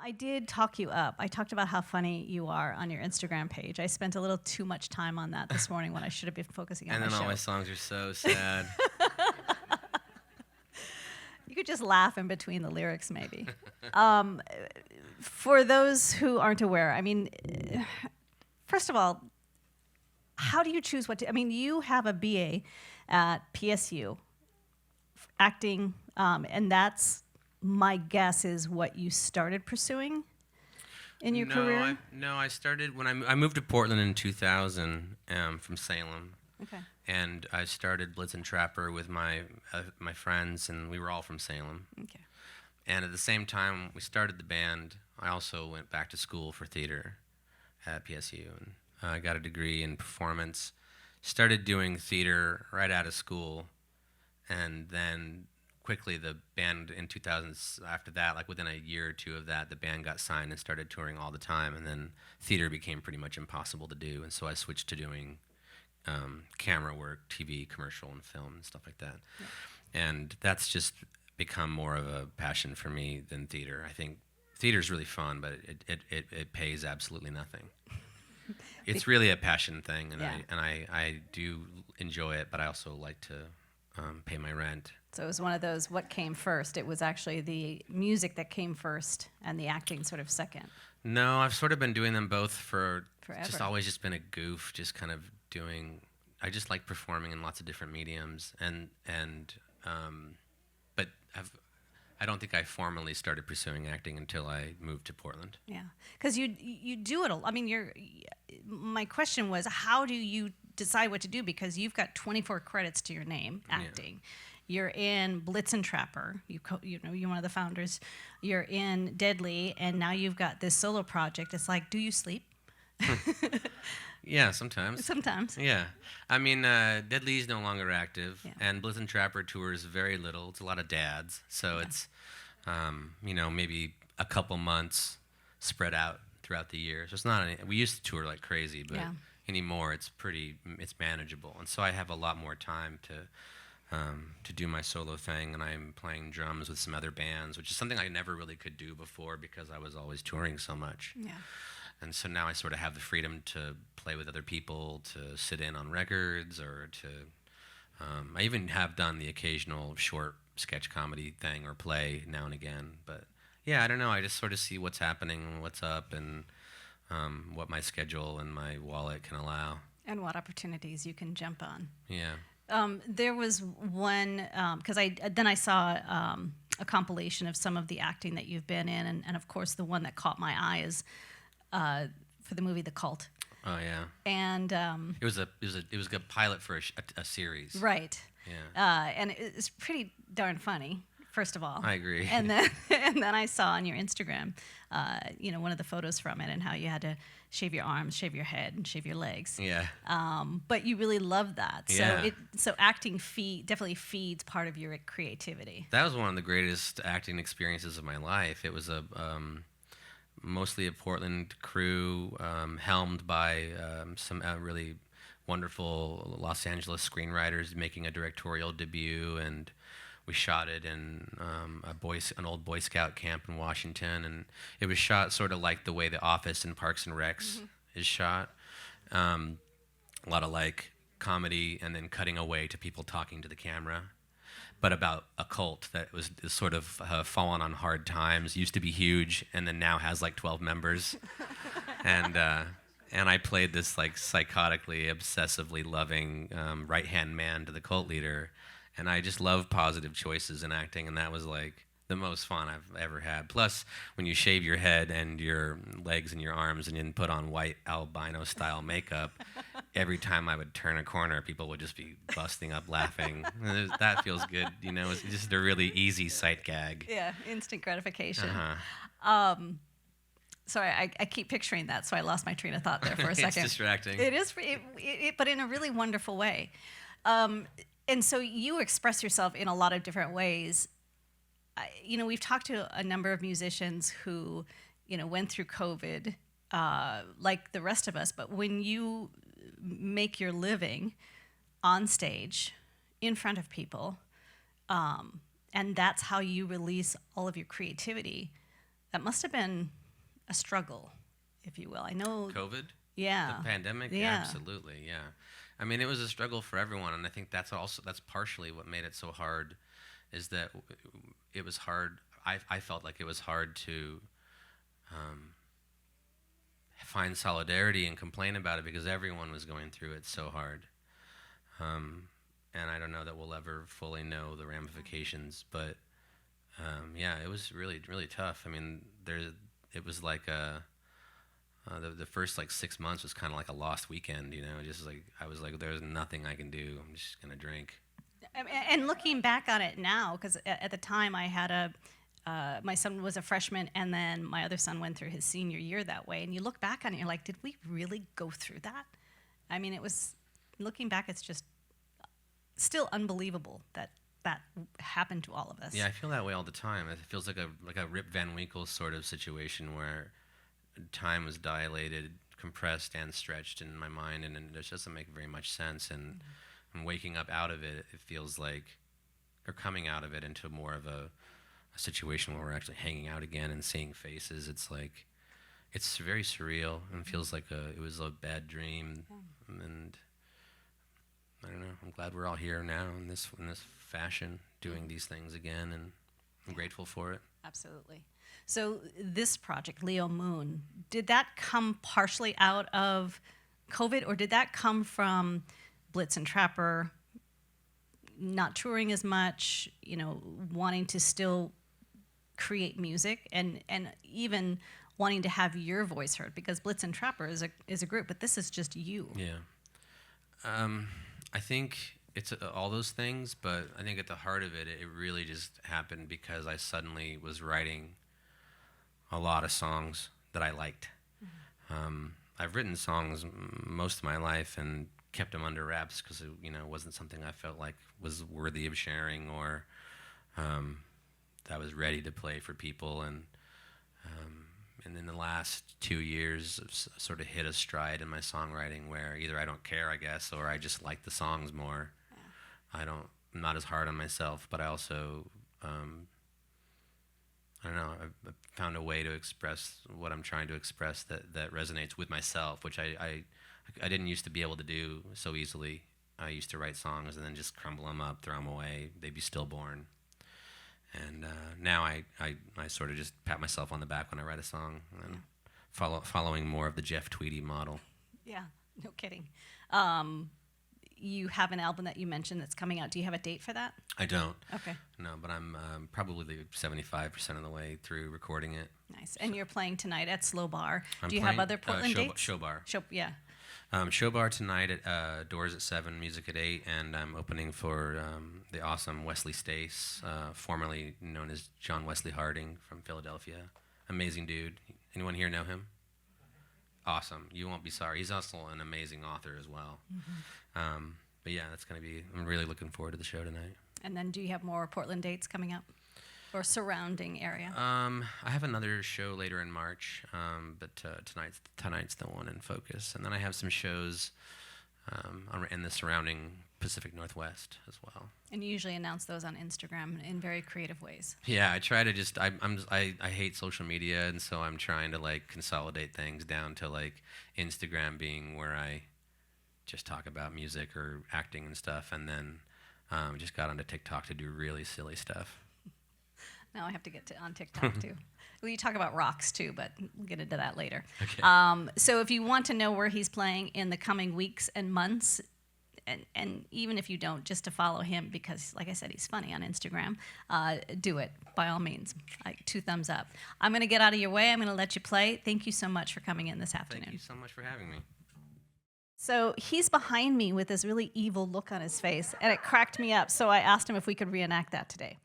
I did talk you up. I talked about how funny you are on your Instagram page. I spent a little too much time on that this morning when I should have been focusing on And my then show. all my songs are so sad. You could just laugh in between the lyrics, maybe. For those who aren't aware, I mean, first of all, how do you choose what to? I mean, you have a BA at PSU, acting, and that's, my guess, is what you started pursuing in your career? I started when I moved to Portland in 2000 from Salem. Okay. And I started Blitz and Trapper with my friends, and we were all from Salem. Okay. And at the same time we started the band, I also went back to school for theater at PSU, and I got a degree in performance. Started doing theater right out of school, and then quickly the band in 2000, after that, like within a year or two of that, the band got signed and started touring all the time, and then theater became pretty much impossible to do, and so I switched to doing camera work, TV, commercial, and film, and stuff like that. Yeah. And that's just become more of a passion for me than theater. I think theater's really fun, but it pays absolutely nothing. It's really a passion thing, and yeah. I do enjoy it, but I also like to pay my rent. So it was one of those, what came first? It was actually the music that came first and the acting sort of second. No, I've sort of been doing them both for forever. Just always just been a goof, just kind of doing. I just like performing in lots of different mediums, but I don't think I formally started pursuing acting until I moved to Portland. Yeah, because you do it a lot. I mean, my question was, how do you decide what to do? Because you've got 24 credits to your name, acting. Yeah. You're in Blitz and Trapper. You're one of the founders. You're in Deadly, and now you've got this solo project. It's like, do you sleep? Yeah, sometimes. Sometimes. Yeah. I mean, Deadly is no longer active, and Blitz and Trapper tours very little. It's a lot of dads, so it's, maybe a couple months spread out throughout the year. So it's not. We used to tour like crazy, but anymore it's manageable, and so I have a lot more time to do my solo thing, and I'm playing drums with some other bands, which is something I never really could do before because I was always touring so much. Yeah. And so now I sort of have the freedom to play with other people, to sit in on records, or to... I even have done the occasional short sketch comedy thing or play now and again. But yeah, I don't know. I just sort of see what's happening, what's up, and what my schedule and my wallet can allow. And what opportunities you can jump on. Yeah. There was one, because I saw a compilation of some of the acting that you've been in, and of course the one that caught my eye is for the movie The Cult. Oh yeah. And it was a pilot for a series. Right. Yeah. And it's pretty darn funny. First of all, I agree. And then I saw on your Instagram, one of the photos from it, and how you had to shave your arms, shave your head, and shave your legs. Yeah. But you really loved that. Yeah. So acting definitely feeds part of your creativity. That was one of the greatest acting experiences of my life. It was mostly a Portland crew, helmed by some really wonderful Los Angeles screenwriters making a directorial debut, and we shot it in an old Boy Scout camp in Washington, and it was shot sort of like the way The Office and Parks and Recs is shot. A lot of like comedy and then cutting away to people talking to the camera, but about a cult that is sort of fallen on hard times, used to be huge, and then now has like 12 members. And I played this like psychotically, obsessively loving right-hand man to the cult leader. And I just love positive choices in acting, and that was like the most fun I've ever had. Plus, when you shave your head and your legs and your arms and then put on white albino-style makeup, every time I would turn a corner, people would just be busting up laughing. That feels good, It's just a really easy sight gag. Yeah, instant gratification. Uh-huh. Sorry, I keep picturing that, so I lost my train of thought there for a second. It's distracting. It is, but in a really wonderful way. And so you express yourself in a lot of different ways. We've talked to a number of musicians who, went through COVID, like the rest of us. But when you make your living on stage, in front of people, and that's how you release all of your creativity, That must have been a struggle, if you will. I know. COVID? Yeah. The pandemic? Yeah. Absolutely, yeah. I mean, it was a struggle for everyone, and I think that's partially what made it so hard, is that it was hard. I felt like it was hard to find solidarity and complain about it because everyone was going through it so hard. And I don't know that we'll ever fully know the ramifications, but yeah, it was really, really tough. I mean, it was like the first like 6 months was kind of like a lost weekend, you know. Just like I was like, there's nothing I can do. I'm just gonna drink. And looking back on it now, because at the time I had my son was a freshman, and then my other son went through his senior year that way. And you look back on it, you're like, did we really go through that? I mean, looking back, it's just still unbelievable that happened to all of us. Yeah, I feel that way all the time. It feels like a Rip Van Winkle sort of situation where time was dilated, compressed, and stretched in my mind, and it just doesn't make very much sense. And waking up out of it, it feels like, or coming out of it into more of a situation where we're actually hanging out again and seeing faces. It's like, it's very surreal and feels like it was a bad dream. And I don't know. I'm glad we're all here now in this fashion, doing these things again, and I'm grateful for it. Absolutely. So this project, Leo Moon, did that come partially out of COVID, or did that come from Blitz and Trapper not touring as much, wanting to still create music and even wanting to have your voice heard? Because Blitz and Trapper is a group, but this is just you. Yeah. I think it's all those things, but I think at the heart of it, it really just happened because I suddenly was writing a lot of songs that I liked. I've written songs most of my life and kept them under wraps because it wasn't something I felt like was worthy of sharing, or that was ready to play for people. And in the last 2 years, I've sort of hit a stride in my songwriting where either I don't care, I guess, or I just like the songs more. Yeah. I'm not as hard on myself, but I also, I don't know, I've found a way to express what I'm trying to express that resonates with myself, which I didn't used to be able to do so easily. I used to write songs and then just crumble them up, throw them away. They'd be stillborn. And now I sort of just pat myself on the back when I write a song, and following more of the Jeff Tweedy model. Yeah, no kidding. You have an album that you mentioned that's coming out. Do you have a date for that? I don't. Okay. No, but I'm probably 75% of the way through recording it. Nice. And you're playing tonight at Slow Bar. Do you playing, have other Portland dates? Show Bar. Yeah. Show Bar tonight at doors at 7, music at 8, and I'm opening for the awesome Wesley Stace, formerly known as John Wesley Harding from Philadelphia. Amazing dude. Anyone here know him? Awesome. You won't be sorry. He's also an amazing author as well. Mm-hmm. But yeah, that's going to be, I'm really looking forward to the show tonight. And then do you have more Portland dates coming up? Or surrounding area? I have another show later in March, but tonight's the one in focus. And then I have some shows in the surrounding Pacific Northwest as well. And you usually announce those on Instagram in very creative ways. Yeah, I try to I hate social media, and so I'm trying to like consolidate things down to like Instagram being where I just talk about music or acting and stuff, and then just got onto TikTok to do really silly stuff. Now I have to get on TikTok too. Well, you talk about rocks too, but we'll get into that later. Okay. So if you want to know where he's playing in the coming weeks and months, and even if you don't, just to follow him, because like I said, he's funny on Instagram, do it by all means. 2 thumbs up. I'm going to get out of your way. I'm going to let you play. Thank you so much for coming in this afternoon. Thank you so much for having me. So he's behind me with this really evil look on his face, and it cracked me up, so I asked him if we could reenact that today.